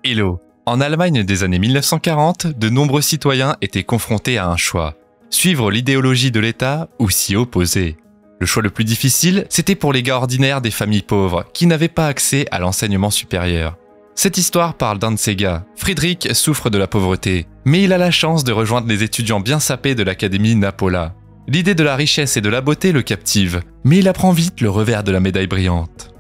Hello. En Allemagne des années 1940, de nombreux citoyens étaient confrontés à un choix. Suivre l'idéologie de l'État ou s'y opposer. Le choix le plus difficile, c'était pour les gars ordinaires des familles pauvres, qui n'avaient pas accès à l'enseignement supérieur. Cette histoire parle d'un de ces gars. Friedrich souffre de la pauvreté, mais il a la chance de rejoindre les étudiants bien sapés de l'académie Napola. L'idée de la richesse et de la beauté le captive, mais il apprend vite le revers de la médaille brillante.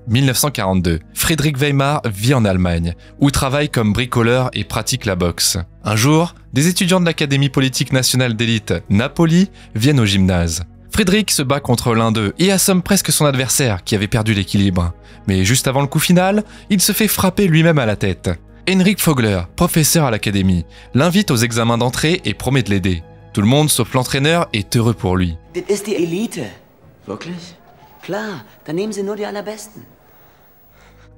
1942, Friedrich Weimar vit en Allemagne, où travaille comme bricoleur et pratique la boxe. Un jour, des étudiants de l'Académie politique nationale d'élite, Napoli, viennent au gymnase. Friedrich se bat contre l'un d'eux et assomme presque son adversaire qui avait perdu l'équilibre. Mais juste avant le coup final, il se fait frapper lui-même à la tête. Heinrich Vogler, professeur à l'Académie, l'invite aux examens d'entrée et promet de l'aider. Tout le monde, sauf l'entraîneur, est heureux pour lui. Das ist die Elite. Wirklich? Klar, dann nehmen sie nur die allerbesten.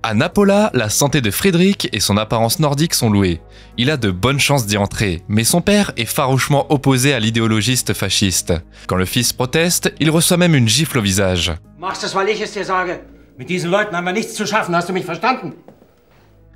À Napola, la santé de Friedrich et son apparence nordique sont louées. Il a de bonnes chances d'y entrer, mais son père est farouchement opposé à l'idéologiste fasciste. Quand le fils proteste, il reçoit même une gifle au visage. Machst es, weil ich es dir sage. Mit diesen Leuten haben wir nichts zu schaffen, hast du mich verstanden?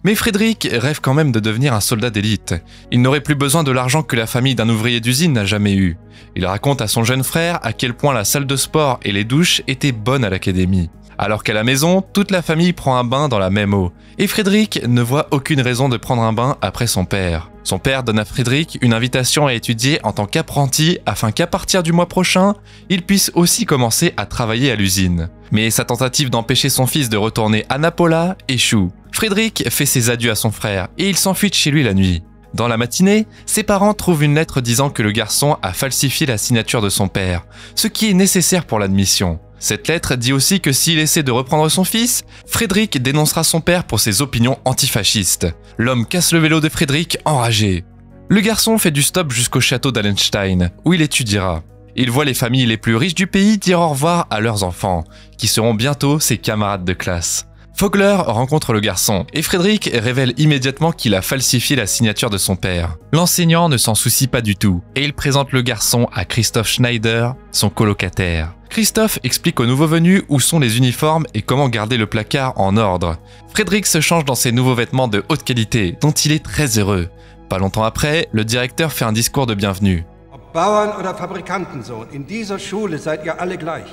Mais Friedrich rêve quand même de devenir un soldat d'élite. Il n'aurait plus besoin de l'argent que la famille d'un ouvrier d'usine n'a jamais eu. Il raconte à son jeune frère à quel point la salle de sport et les douches étaient bonnes à l'académie. Alors qu'à la maison, toute la famille prend un bain dans la même eau. Et Friedrich ne voit aucune raison de prendre un bain après son père. Son père donne à Friedrich une invitation à étudier en tant qu'apprenti afin qu'à partir du mois prochain, il puisse aussi commencer à travailler à l'usine. Mais sa tentative d'empêcher son fils de retourner à Napola échoue. Friedrich fait ses adieux à son frère et il s'enfuit de chez lui la nuit. Dans la matinée, ses parents trouvent une lettre disant que le garçon a falsifié la signature de son père, ce qui est nécessaire pour l'admission. Cette lettre dit aussi que s'il essaie de reprendre son fils, Friedrich dénoncera son père pour ses opinions antifascistes. L'homme casse le vélo de Friedrich enragé. Le garçon fait du stop jusqu'au château d'Allenstein, où il étudiera. Il voit les familles les plus riches du pays dire au revoir à leurs enfants, qui seront bientôt ses camarades de classe. Vogler rencontre le garçon et Friedrich révèle immédiatement qu'il a falsifié la signature de son père. L'enseignant ne s'en soucie pas du tout et il présente le garçon à Christoph Schneider, son colocataire. Christoph explique aux nouveaux venus où sont les uniformes et comment garder le placard en ordre. Friedrich se change dans ses nouveaux vêtements de haute qualité dont il est très heureux. Pas longtemps après, le directeur fait un discours de bienvenue. Ob Bauern oder Fabrikantensohn, in dieser Schule seid ihr alle gleich.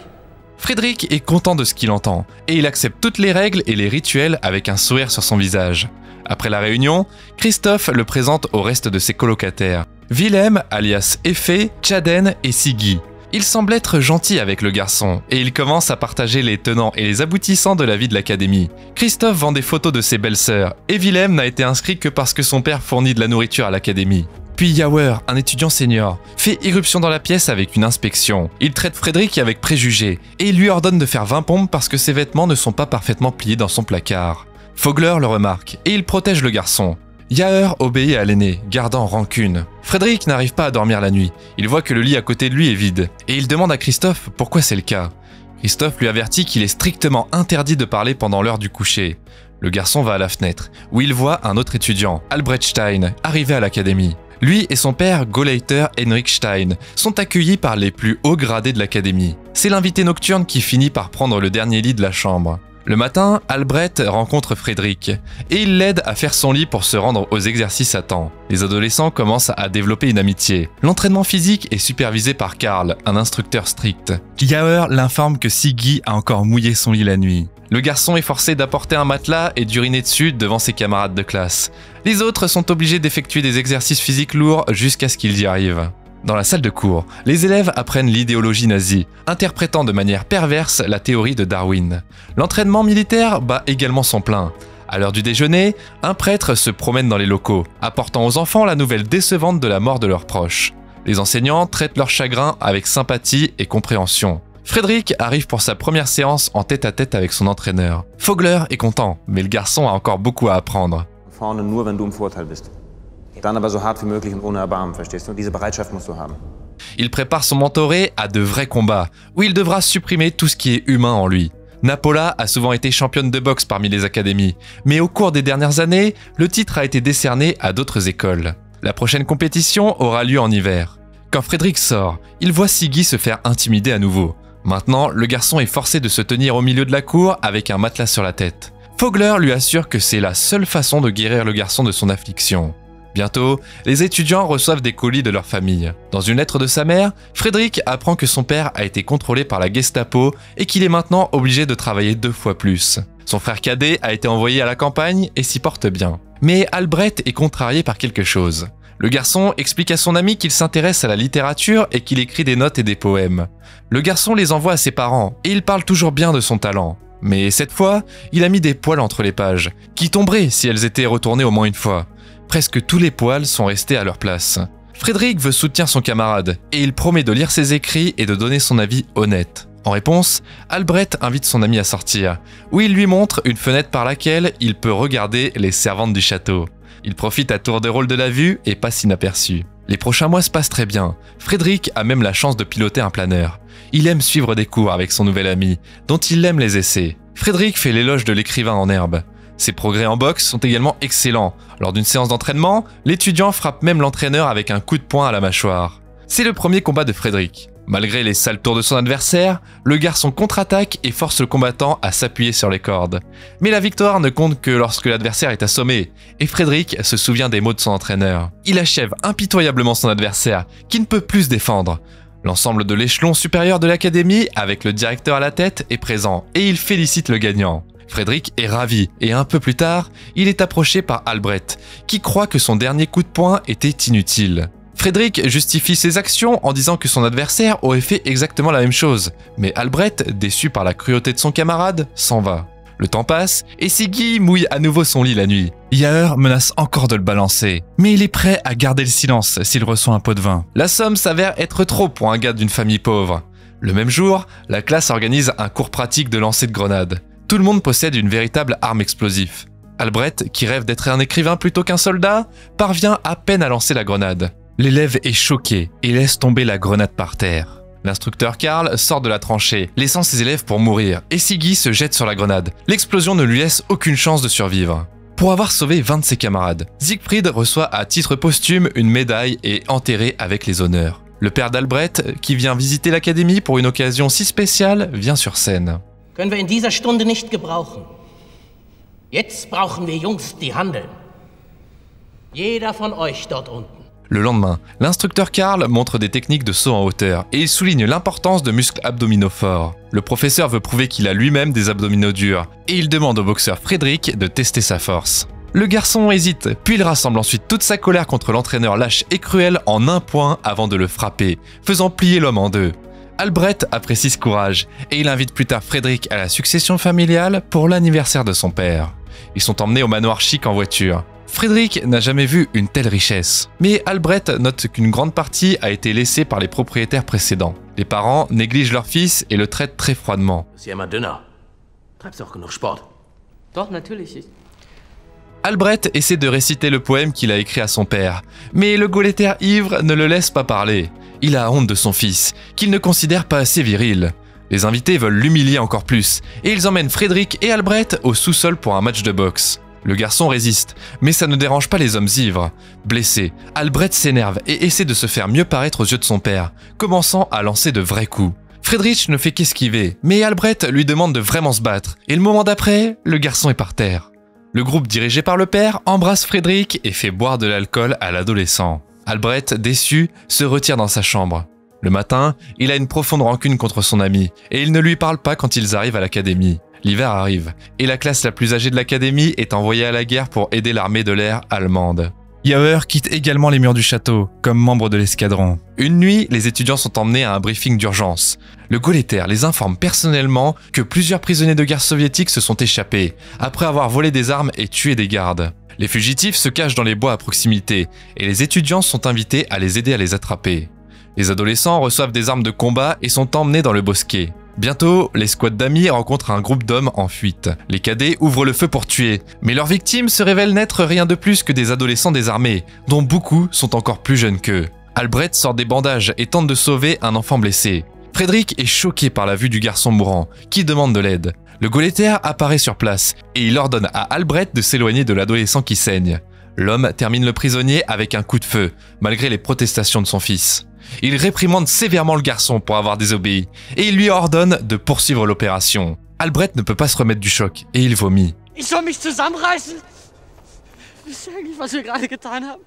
Friedrich est content de ce qu'il entend, et il accepte toutes les règles et les rituels avec un sourire sur son visage. Après la réunion, Christoph le présente au reste de ses colocataires. Wilhelm, alias Effé, Chaden et Siggy. Il semble être gentil avec le garçon, et il commence à partager les tenants et les aboutissants de la vie de l'académie. Christoph vend des photos de ses belles-sœurs, et Wilhelm n'a été inscrit que parce que son père fournit de la nourriture à l'académie. Puis Jauer, un étudiant senior, fait irruption dans la pièce avec une inspection. Il traite Friedrich avec préjugés et il lui ordonne de faire 20 pompes parce que ses vêtements ne sont pas parfaitement pliés dans son placard. Vogler le remarque et il protège le garçon. Jauer obéit à l'aîné, gardant rancune. Friedrich n'arrive pas à dormir la nuit. Il voit que le lit à côté de lui est vide et il demande à Christoph pourquoi c'est le cas. Christoph lui avertit qu'il est strictement interdit de parler pendant l'heure du coucher. Le garçon va à la fenêtre, où il voit un autre étudiant, Albrecht Stein, arriver à l'académie. Lui et son père, Gauleiter Henrik Stein, sont accueillis par les plus hauts gradés de l'académie. C'est l'invité nocturne qui finit par prendre le dernier lit de la chambre. Le matin, Albrecht rencontre Friedrich et il l'aide à faire son lit pour se rendre aux exercices à temps. Les adolescents commencent à développer une amitié. L'entraînement physique est supervisé par Karl, un instructeur strict. Jauer l'informe que Siggy a encore mouillé son lit la nuit. Le garçon est forcé d'apporter un matelas et d'uriner dessus devant ses camarades de classe. Les autres sont obligés d'effectuer des exercices physiques lourds jusqu'à ce qu'ils y arrivent. Dans la salle de cours, les élèves apprennent l'idéologie nazie, interprétant de manière perverse la théorie de Darwin. L'entraînement militaire bat également son plein. À l'heure du déjeuner, un prêtre se promène dans les locaux, apportant aux enfants la nouvelle décevante de la mort de leurs proches. Les enseignants traitent leur chagrin avec sympathie et compréhension. Friedrich arrive pour sa première séance en tête-à-tête avec son entraîneur. Vogler est content, mais le garçon a encore beaucoup à apprendre. Vorne nur, wenn du im Vorteil bist. Dann aber so hart wie möglich und ohne Erbarmen, verstehst du? Diese Bereitschaft musst du haben. Il prépare son mentoré à de vrais combats, où il devra supprimer tout ce qui est humain en lui. Napola a souvent été championne de boxe parmi les académies, mais au cours des dernières années, le titre a été décerné à d'autres écoles. La prochaine compétition aura lieu en hiver. Quand Friedrich sort, il voit Siggy se faire intimider à nouveau. Maintenant, le garçon est forcé de se tenir au milieu de la cour avec un matelas sur la tête. Fogler lui assure que c'est la seule façon de guérir le garçon de son affliction. Bientôt, les étudiants reçoivent des colis de leur famille. Dans une lettre de sa mère, Frédéric apprend que son père a été contrôlé par la Gestapo et qu'il est maintenant obligé de travailler 2 fois plus. Son frère cadet a été envoyé à la campagne et s'y porte bien. Mais Albrecht est contrarié par quelque chose. Le garçon explique à son ami qu'il s'intéresse à la littérature et qu'il écrit des notes et des poèmes. Le garçon les envoie à ses parents et il parle toujours bien de son talent. Mais cette fois, il a mis des poils entre les pages, qui tomberaient si elles étaient retournées au moins une fois. Presque tous les poils sont restés à leur place. Frédéric veut soutenir son camarade et il promet de lire ses écrits et de donner son avis honnête. En réponse, Albrecht invite son ami à sortir, où il lui montre une fenêtre par laquelle il peut regarder les servantes du château. Il profite à tour de rôle de la vue et passe inaperçu. Les prochains mois se passent très bien. Frédéric a même la chance de piloter un planeur. Il aime suivre des cours avec son nouvel ami, dont il aime les essais. Frédéric fait l'éloge de l'écrivain en herbe. Ses progrès en boxe sont également excellents. Lors d'une séance d'entraînement, l'étudiant frappe même l'entraîneur avec un coup de poing à la mâchoire. C'est le premier combat de Frédéric. Malgré les sales tours de son adversaire, le garçon contre-attaque et force le combattant à s'appuyer sur les cordes. Mais la victoire ne compte que lorsque l'adversaire est assommé, et Frédéric se souvient des mots de son entraîneur. Il achève impitoyablement son adversaire, qui ne peut plus se défendre. L'ensemble de l'échelon supérieur de l'académie, avec le directeur à la tête, est présent, et il félicite le gagnant. Frédéric est ravi, et un peu plus tard, il est approché par Albrecht, qui croit que son dernier coup de poing était inutile. Frédéric justifie ses actions en disant que son adversaire aurait fait exactement la même chose, mais Albrecht, déçu par la cruauté de son camarade, s'en va. Le temps passe, et Siggy mouille à nouveau son lit la nuit. Yaër menace encore de le balancer, mais il est prêt à garder le silence s'il reçoit un pot de vin. La somme s'avère être trop pour un gars d'une famille pauvre. Le même jour, la classe organise un cours pratique de lancer de grenades. Tout le monde possède une véritable arme explosive. Albrecht, qui rêve d'être un écrivain plutôt qu'un soldat, parvient à peine à lancer la grenade. L'élève est choqué et laisse tomber la grenade par terre. L'instructeur Karl sort de la tranchée, laissant ses élèves pour mourir, et Siggy se jette sur la grenade. L'explosion ne lui laisse aucune chance de survivre. Pour avoir sauvé 20 de ses camarades, Siegfried reçoit à titre posthume une médaille et est enterré avec les honneurs. Le père d'Albrecht, qui vient visiter l'académie pour une occasion si spéciale, vient sur scène. Können wir in dieser Stunde nicht gebrauchen. Jetzt brauchen wir Jungs, die handeln. Jeder von euch dort unten. Le lendemain, l'instructeur Karl montre des techniques de saut en hauteur et il souligne l'importance de muscles abdominaux forts. Le professeur veut prouver qu'il a lui-même des abdominaux durs et il demande au boxeur Frédéric de tester sa force. Le garçon hésite, puis il rassemble ensuite toute sa colère contre l'entraîneur lâche et cruel en un point avant de le frapper, faisant plier l'homme en deux. Albrecht apprécie ce courage et il invite plus tard Frédéric à la succession familiale pour l'anniversaire de son père. Ils sont emmenés au manoir chic en voiture. Frédéric n'a jamais vu une telle richesse, mais Albrecht note qu'une grande partie a été laissée par les propriétaires précédents. Les parents négligent leur fils et le traitent très froidement. Ist ja immer dünner. Treibst auch genug Sport. Doch, natürlich. Albrecht essaie de réciter le poème qu'il a écrit à son père, mais le Gauleiter ivre ne le laisse pas parler. Il a honte de son fils, qu'il ne considère pas assez viril. Les invités veulent l'humilier encore plus, et ils emmènent Frédéric et Albrecht au sous-sol pour un match de boxe. Le garçon résiste, mais ça ne dérange pas les hommes ivres. Blessé, Albrecht s'énerve et essaie de se faire mieux paraître aux yeux de son père, commençant à lancer de vrais coups. Friedrich ne fait qu'esquiver, mais Albrecht lui demande de vraiment se battre, et le moment d'après, le garçon est par terre. Le groupe dirigé par le père embrasse Frédéric et fait boire de l'alcool à l'adolescent. Albrecht, déçu, se retire dans sa chambre. Le matin, il a une profonde rancune contre son ami, et il ne lui parle pas quand ils arrivent à l'académie. L'hiver arrive, et la classe la plus âgée de l'académie est envoyée à la guerre pour aider l'armée de l'air allemande. Yaër quitte également les murs du château, comme membre de l'escadron. Une nuit, les étudiants sont emmenés à un briefing d'urgence. Le Gauleiter les informe personnellement que plusieurs prisonniers de guerre soviétiques se sont échappés, après avoir volé des armes et tué des gardes. Les fugitifs se cachent dans les bois à proximité, et les étudiants sont invités à les aider à les attraper. Les adolescents reçoivent des armes de combat et sont emmenés dans le bosquet. Bientôt, les squads d'amis rencontrent un groupe d'hommes en fuite. Les cadets ouvrent le feu pour tuer, mais leurs victimes se révèlent n'être rien de plus que des adolescents désarmés, dont beaucoup sont encore plus jeunes qu'eux. Albrecht sort des bandages et tente de sauver un enfant blessé. Frédéric est choqué par la vue du garçon mourant, qui demande de l'aide. Le Gauleiter apparaît sur place, et il ordonne à Albrecht de s'éloigner de l'adolescent qui saigne. L'homme termine le prisonnier avec un coup de feu, malgré les protestations de son fils. Il réprimande sévèrement le garçon pour avoir désobéi, et il lui ordonne de poursuivre l'opération. Albrecht ne peut pas se remettre du choc, et il vomit. Ich soll mich zusammenreißen? Wisst ihr eigentlich, was wir gerade getan haben?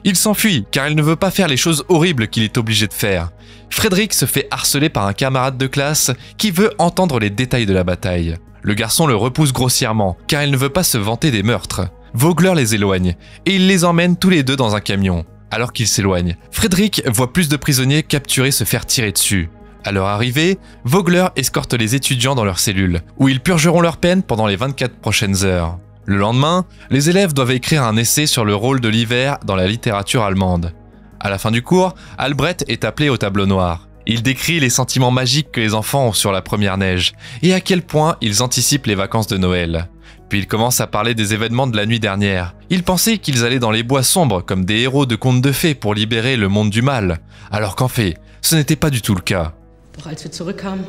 Il s'enfuit car il ne veut pas faire les choses horribles qu'il est obligé de faire. Frédéric se fait harceler par un camarade de classe qui veut entendre les détails de la bataille. Le garçon le repousse grossièrement car il ne veut pas se vanter des meurtres. Vogler les éloigne et il les emmène tous les deux dans un camion. Alors qu'ils s'éloignent, Frédéric voit plus de prisonniers capturés se faire tirer dessus. À leur arrivée, Vogler escorte les étudiants dans leur cellule, où ils purgeront leur peine pendant les 24 prochaines heures. Le lendemain, les élèves doivent écrire un essai sur le rôle de l'hiver dans la littérature allemande. À la fin du cours, Albrecht est appelé au tableau noir. Il décrit les sentiments magiques que les enfants ont sur la première neige, et à quel point ils anticipent les vacances de Noël. Puis il commence à parler des événements de la nuit dernière. Il pensait qu'ils allaient dans les bois sombres comme des héros de contes de fées pour libérer le monde du mal, alors qu'en fait, ce n'était pas du tout le cas. Doch als wir zurückkamen,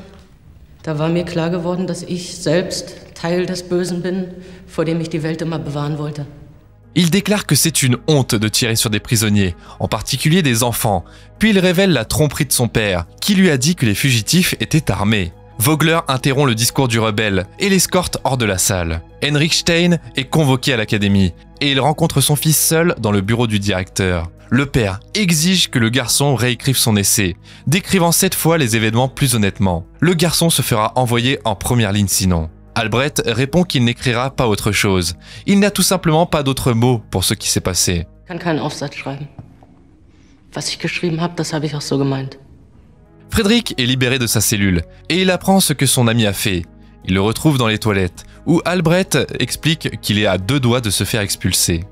da war mir klar geworden, dass ich selbst Teil des Bösen bin, vor dem ich die Welt immer bewahren wollte. Il déclare que c'est une honte de tirer sur des prisonniers, en particulier des enfants, puis il révèle la tromperie de son père, qui lui a dit que les fugitifs étaient armés. Vogler interrompt le discours du rebelle et l'escorte hors de la salle. Heinrich Stein est convoqué à l'académie et il rencontre son fils seul dans le bureau du directeur. Le père exige que le garçon réécrive son essai, décrivant cette fois les événements plus honnêtement. Le garçon se fera envoyer en première ligne sinon. Albrecht répond qu'il n'écrira pas autre chose. Il n'a tout simplement pas d'autres mots pour ce qui s'est passé. Ich kann keinen Aufsatz schreiben. Was ich geschrieben habe, das habe ich auch so gemeint. Frédéric est libéré de sa cellule et il apprend ce que son ami a fait. Il le retrouve dans les toilettes, où Albrecht explique qu'il est à 2 doigts de se faire expulser.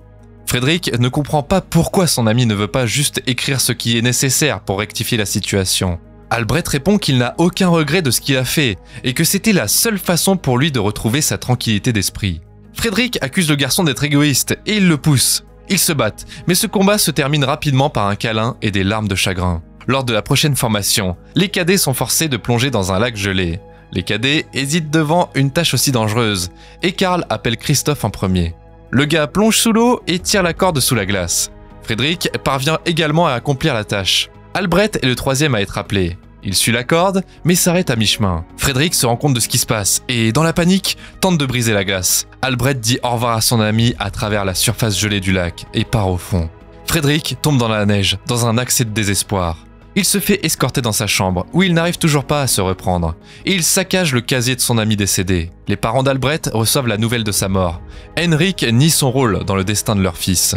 Frédéric ne comprend pas pourquoi son ami ne veut pas juste écrire ce qui est nécessaire pour rectifier la situation. Albrecht répond qu'il n'a aucun regret de ce qu'il a fait et que c'était la seule façon pour lui de retrouver sa tranquillité d'esprit. Frédéric accuse le garçon d'être égoïste et il le pousse. Ils se battent, mais ce combat se termine rapidement par un câlin et des larmes de chagrin. Lors de la prochaine formation, les cadets sont forcés de plonger dans un lac gelé. Les cadets hésitent devant une tâche aussi dangereuse et Karl appelle Christophe en premier. Le gars plonge sous l'eau et tire la corde sous la glace. Frédéric parvient également à accomplir la tâche. Albrecht est le 3e à être appelé. Il suit la corde, mais s'arrête à mi-chemin. Frédéric se rend compte de ce qui se passe et, dans la panique, tente de briser la glace. Albrecht dit au revoir à son ami à travers la surface gelée du lac et part au fond. Frédéric tombe dans la neige, dans un accès de désespoir. Il se fait escorter dans sa chambre, où il n'arrive toujours pas à se reprendre. Et il saccage le casier de son ami décédé. Les parents d'Albrecht reçoivent la nouvelle de sa mort. Henrik nie son rôle dans le destin de leur fils.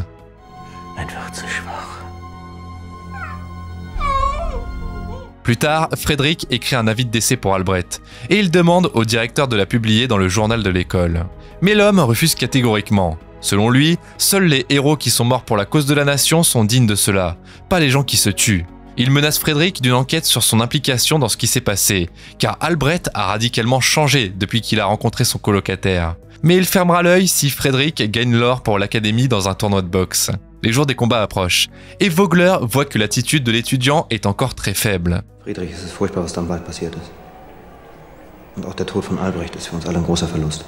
Plus tard, Frédéric écrit un avis de décès pour Albrecht, et il demande au directeur de la publier dans le journal de l'école. Mais l'homme refuse catégoriquement. Selon lui, seuls les héros qui sont morts pour la cause de la nation sont dignes de cela, pas les gens qui se tuent. Il menace Frédéric d'une enquête sur son implication dans ce qui s'est passé, car Albrecht a radicalement changé depuis qu'il a rencontré son colocataire. Mais il fermera l'œil si Frédéric gagne l'or pour l'académie dans un tournoi de boxe. Les jours des combats approchent, et Vogler voit que l'attitude de l'étudiant est encore très faible. Friedrich, es ist furchtbar, was da im Wald passiert ist. Und auch der Tod von Albrecht ist für uns alle ein großer Verlust.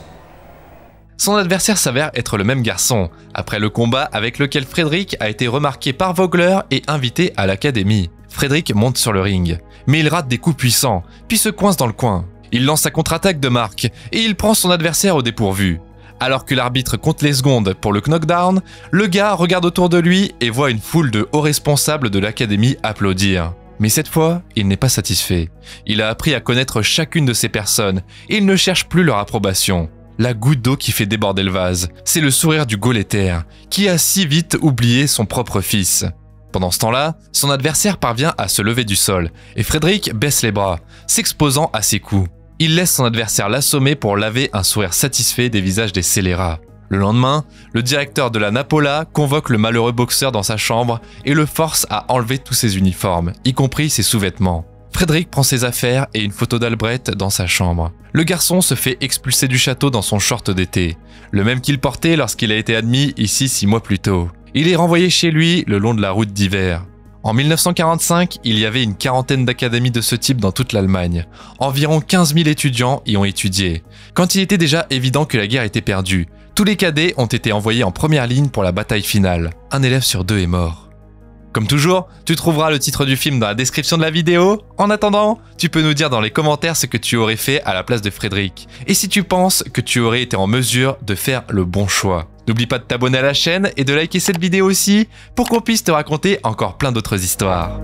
Son adversaire s'avère être le même garçon, après le combat avec lequel Frédéric a été remarqué par Vogler et invité à l'académie. Frédéric monte sur le ring, mais il rate des coups puissants, puis se coince dans le coin. Il lance sa contre-attaque de marque, et il prend son adversaire au dépourvu. Alors que l'arbitre compte les secondes pour le knockdown, le gars regarde autour de lui et voit une foule de hauts responsables de l'académie applaudir. Mais cette fois, il n'est pas satisfait. Il a appris à connaître chacune de ces personnes, et il ne cherche plus leur approbation. La goutte d'eau qui fait déborder le vase, c'est le sourire du Gauleiter, qui a si vite oublié son propre fils. Pendant ce temps-là, son adversaire parvient à se lever du sol, et Frédéric baisse les bras, s'exposant à ses coups. Il laisse son adversaire l'assommer pour laver un sourire satisfait des visages des scélérats. Le lendemain, le directeur de la Napola convoque le malheureux boxeur dans sa chambre et le force à enlever tous ses uniformes, y compris ses sous-vêtements. Frédéric prend ses affaires et une photo d'Albrecht dans sa chambre. Le garçon se fait expulser du château dans son short d'été, le même qu'il portait lorsqu'il a été admis ici 6 mois plus tôt. Il est renvoyé chez lui le long de la route d'hiver. En 1945, il y avait une quarantaine d'académies de ce type dans toute l'Allemagne. Environ 15 000 étudiants y ont étudié. Quand il était déjà évident que la guerre était perdue, tous les cadets ont été envoyés en première ligne pour la bataille finale. Un élève sur 2 est mort. Comme toujours, tu trouveras le titre du film dans la description de la vidéo. En attendant, tu peux nous dire dans les commentaires ce que tu aurais fait à la place de Frédéric. Et si tu penses que tu aurais été en mesure de faire le bon choix. N'oublie pas de t'abonner à la chaîne et de liker cette vidéo aussi pour qu'on puisse te raconter encore plein d'autres histoires.